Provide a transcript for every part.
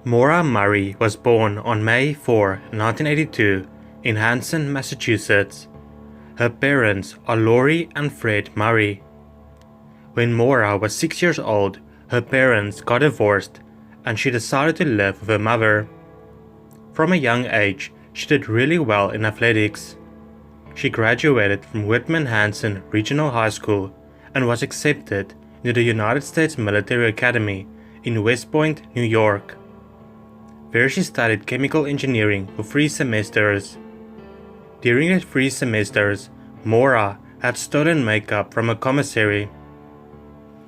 Maura Murray was born on May 4, 1982 in Hanson, Massachusetts. Her parents are Lori and Fred Murray. When Maura was 6 years old, her parents got divorced and she decided to live with her mother. From a young age, she did really well in athletics. She graduated from Whitman-Hanson Regional High School and was accepted into the United States Military Academy in West Point, New York, where she studied chemical engineering for 3 semesters. During the 3 semesters, Maura had stolen makeup from a commissary.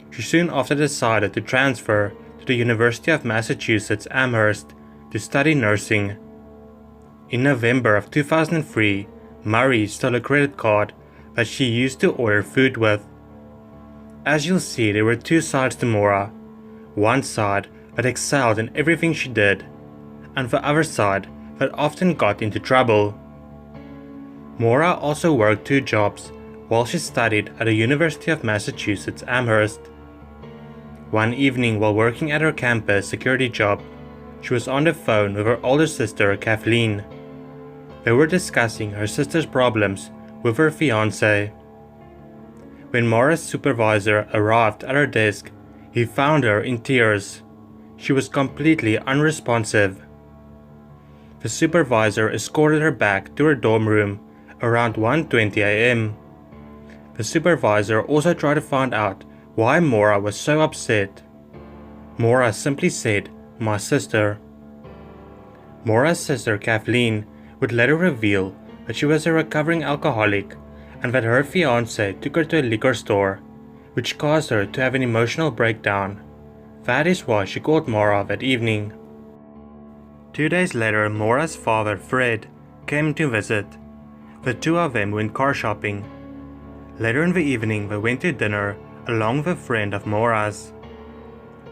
She soon after decided to transfer to the University of Massachusetts Amherst to study nursing. In November of 2003, Murray stole a credit card that she used to order food with. As you'll see, there were 2 sides to Maura. One side that excelled in everything she did, and the other side that often got into trouble. Maura also worked 2 jobs while she studied at the University of Massachusetts Amherst. One evening while working at her campus security job, she was on the phone with her older sister Kathleen. They were discussing her sister's problems with her fiancé. When Maura's supervisor arrived at her desk, he found her in tears. She was completely unresponsive. The supervisor escorted her back to her dorm room around 1:20 a.m. The supervisor also tried to find out why Maura was so upset. Maura simply said, "My sister." Maura's sister Kathleen would later reveal that she was a recovering alcoholic and that her fiancé took her to a liquor store, which caused her to have an emotional breakdown. That is why she called Maura that evening. 2 days later, Maura's father, Fred, came to visit. The 2 of them went car shopping. Later in the evening, they went to dinner along with a friend of Maura's.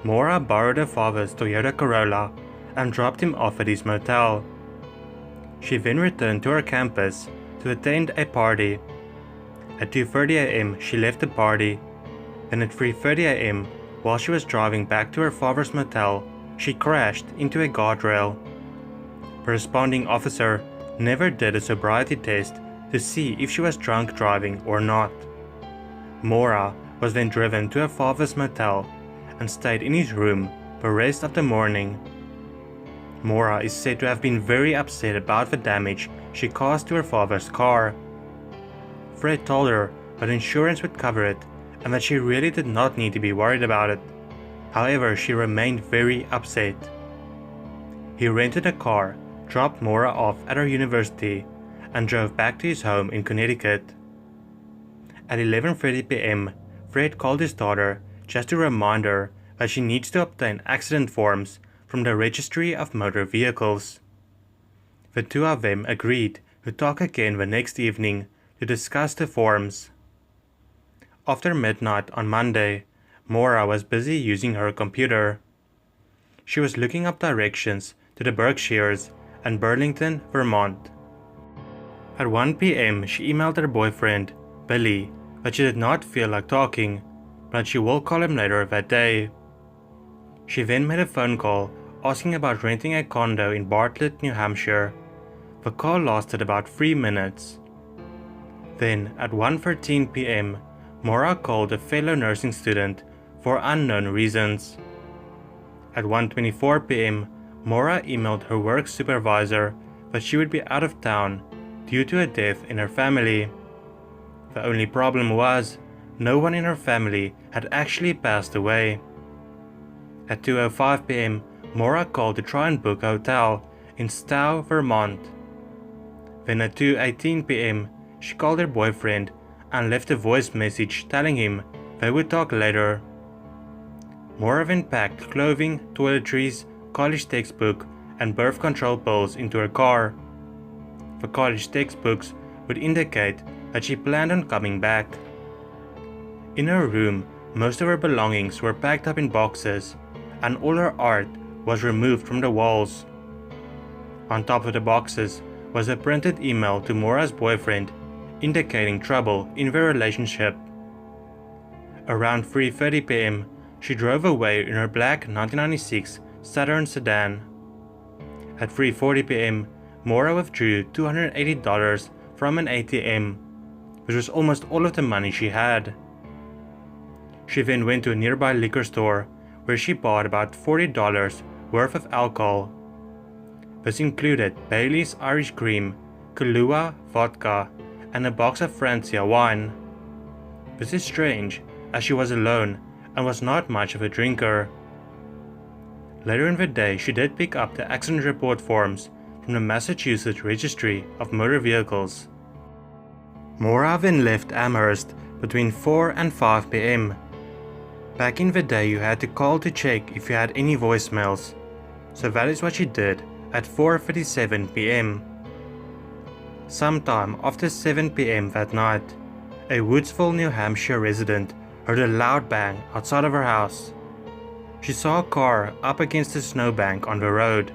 Maura borrowed her father's Toyota Corolla and dropped him off at his motel. She then returned to her campus to attend a party. At 2:30 a.m. she left the party. Then at 3:30 a.m., while she was driving back to her father's motel, she crashed into a guardrail. The responding officer never did a sobriety test to see if she was drunk driving or not. Maura was then driven to her father's motel and stayed in his room the rest of the morning. Maura is said to have been very upset about the damage she caused to her father's car. Fred told her that insurance would cover it and that she really did not need to be worried about it. However, she remained very upset. He rented a car, dropped Maura off at her university, and drove back to his home in Connecticut. At 11:30 p.m., Fred called his daughter just to remind her that she needs to obtain accident forms from the Registry of Motor Vehicles. The 2 of them agreed to talk again the next evening to discuss the forms. After midnight on Monday, Maura was busy using her computer. She was looking up directions to the Berkshires and Burlington, Vermont. At 1 p.m., she emailed her boyfriend, Billy, that she did not feel like talking, but she will call him later that day. She then made a phone call asking about renting a condo in Bartlett, New Hampshire. The call lasted about 3 minutes. Then, at 1:13 p.m., Maura called a fellow nursing student for unknown reasons. At 1:24 p.m., Maura emailed her work supervisor that she would be out of town due to a death in her family. The only problem was, no one in her family had actually passed away. At 2:05 p.m., Maura called to try and book a hotel in Stowe, Vermont. Then at 2:18 p.m., she called her boyfriend and left a voice message telling him they would talk later. Maura then packed clothing, toiletries, college textbook, and birth control pills into her car. The college textbooks would indicate that she planned on coming back. In her room, most of her belongings were packed up in boxes, and all her art was removed from the walls. On top of the boxes was a printed email to Maura's boyfriend indicating trouble in their relationship. Around 3:30 p.m., she drove away in her black 1996 Saturn sedan. At 3:40 p.m., Maura withdrew $280 from an ATM, which was almost all of the money she had. She then went to a nearby liquor store where she bought about $40 worth of alcohol. This included Bailey's Irish Cream, Kahlua vodka, and a box of Francia wine. This is strange, as she was alone and was not much of a drinker. Later in the day, she did pick up the accident report forms from the Massachusetts Registry of Motor Vehicles. Maura then left Amherst between 4 and 5 p.m. Back in the day, you had to call to check if you had any voicemails, so that is what she did at 4:37 p.m. Sometime after 7 p.m. that night, a Woodsville, New Hampshire resident heard a loud bang outside of her house. She saw a car up against a snowbank on the road.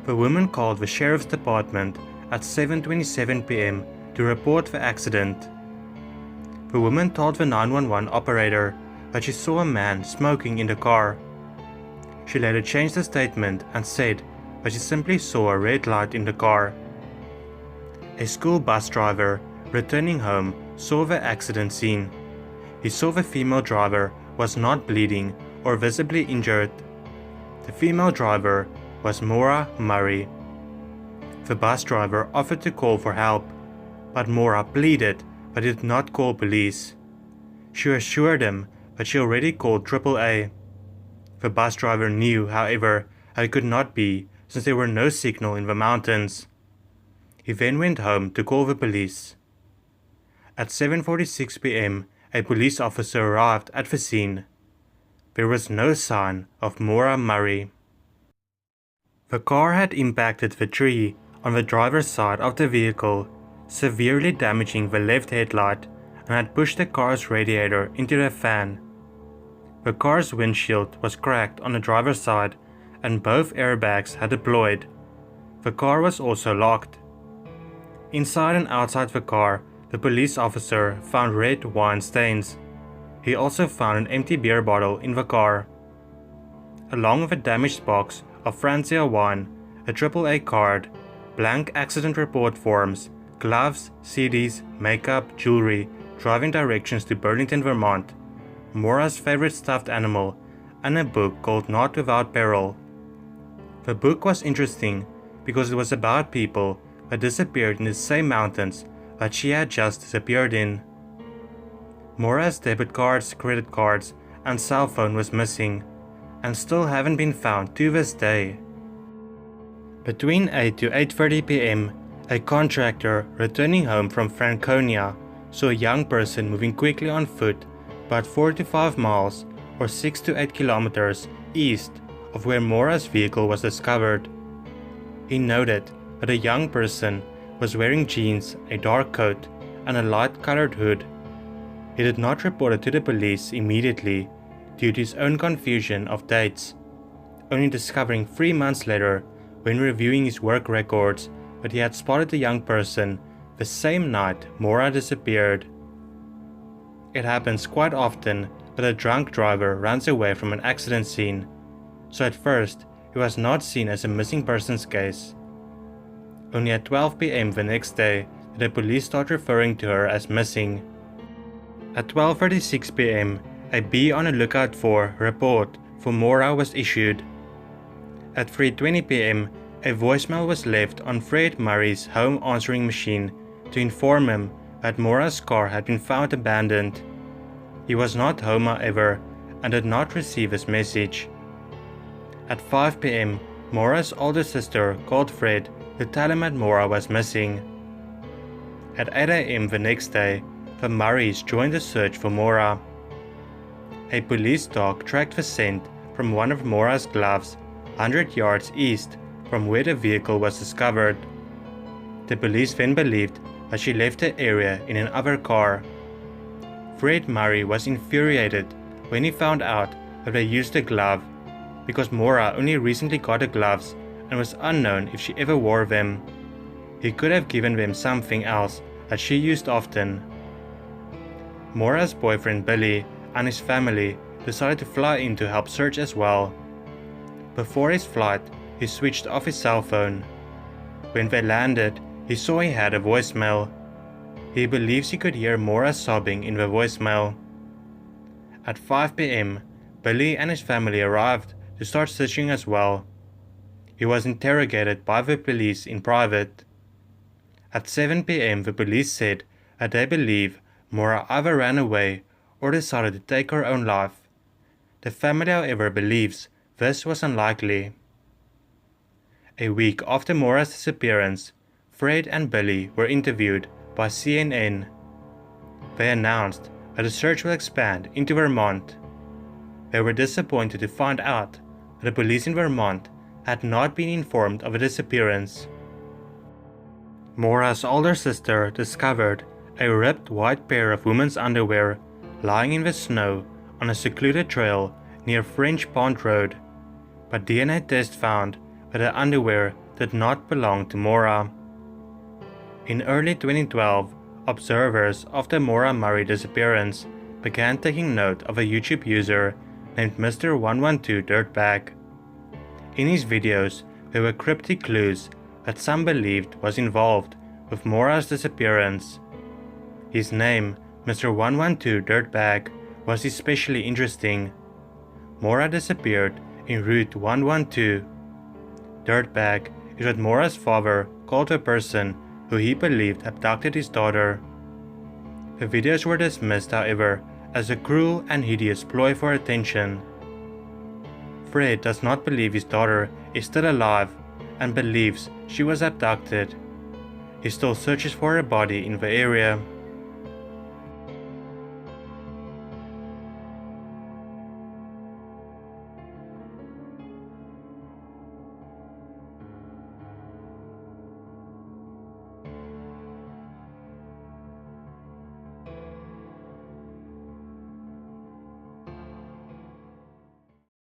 The woman called the sheriff's department at 7:27 p.m. to report the accident. The woman told the 911 operator that she saw a man smoking in the car. She later changed the statement and said that she simply saw a red light in the car. A school bus driver returning home saw the accident scene. He saw the female driver was not bleeding or visibly injured. The female driver was Maura Murray. The bus driver offered to call for help, but Maura pleaded that he did not call police. She assured him that she already called AAA. The bus driver knew, however, that it could not be, since there were no signal in the mountains. He then went home to call the police. At 7:46 p.m., a police officer arrived at the scene. There was no sign of Maura Murray. The car had impacted the tree on the driver's side of the vehicle, severely damaging the left headlight, and had pushed the car's radiator into the fan. The car's windshield was cracked on the driver's side, and both airbags had deployed. The car was also locked. Inside and outside the car, the police officer found red wine stains. He also found an empty beer bottle in the car. Along with a damaged box of Francia wine, a AAA card, blank accident report forms, gloves, CDs, makeup, jewelry, driving directions to Burlington, Vermont, Maura's favorite stuffed animal, and a book called Not Without Peril. The book was interesting because it was about people that disappeared in the same mountains that she had just disappeared in. Maura's debit cards, credit cards, and cell phone was missing, and still haven't been found to this day. Between 8 to 8:30 p.m., a contractor returning home from Franconia saw a young person moving quickly on foot about 4 to 5 miles or 6 to 8 kilometers east of where Maura's vehicle was discovered. He noted that a young person was wearing jeans, a dark coat, and a light-colored hood. He did not report it to the police immediately due to his own confusion of dates, only discovering 3 months later when reviewing his work records that he had spotted the young person the same night Maura disappeared. It happens quite often that a drunk driver runs away from an accident scene, so at first it was not seen as a missing persons case. Only at 12 p.m. the next day did the police start referring to her as missing. At 12:36 p.m., a "Be on the lookout for" report for Maura was issued. At 3:20 p.m., a voicemail was left on Fred Murray's home answering machine to inform him that Maura's car had been found abandoned. He was not home, however, and did not receive his message. At 5 p.m., Maura's older sister called Fred to tell him that Maura was missing. At 8 a.m. the next day, the Murrays joined the search for Maura. A police dog tracked the scent from one of Maura's gloves 100 yards east from where the vehicle was discovered. The police then believed that she left the area in another car. Fred Murray was infuriated when he found out that they used the glove, because Maura only recently got the gloves and was unknown if she ever wore them. He could have given them something else that she used often. Maura's boyfriend Billy and his family decided to fly in to help search as well. Before his flight, he switched off his cell phone. When they landed, he saw he had a voicemail. He believes he could hear Maura sobbing in the voicemail. At 5 p.m., Billy and his family arrived to start searching as well. He was interrogated by the police in private. At 7 p.m., the police said that they believe Maura either ran away or decided to take her own life. The family, however, believes this was unlikely. A week after Maura's disappearance, Fred and Billy were interviewed by CNN. They announced that the search will expand into Vermont. They were disappointed to find out that the police in Vermont had not been informed of the disappearance. Maura's older sister discovered a ripped white pair of women's underwear lying in the snow on a secluded trail near French Pond Road, but DNA tests found that the underwear did not belong to Maura. In early 2012, observers of the Maura Murray disappearance began taking note of a YouTube user named Mr. 112 Dirtbag. In his videos, there were cryptic clues that some believed was involved with Maura's disappearance. His name, Mr. 112 Dirtbag, was especially interesting. Maura disappeared in Route 112. Dirtbag is what Maura's father called a person who he believed abducted his daughter. The videos were dismissed, however, as a cruel and hideous ploy for attention. Fred does not believe his daughter is still alive and believes she was abducted. He still searches for her body in the area.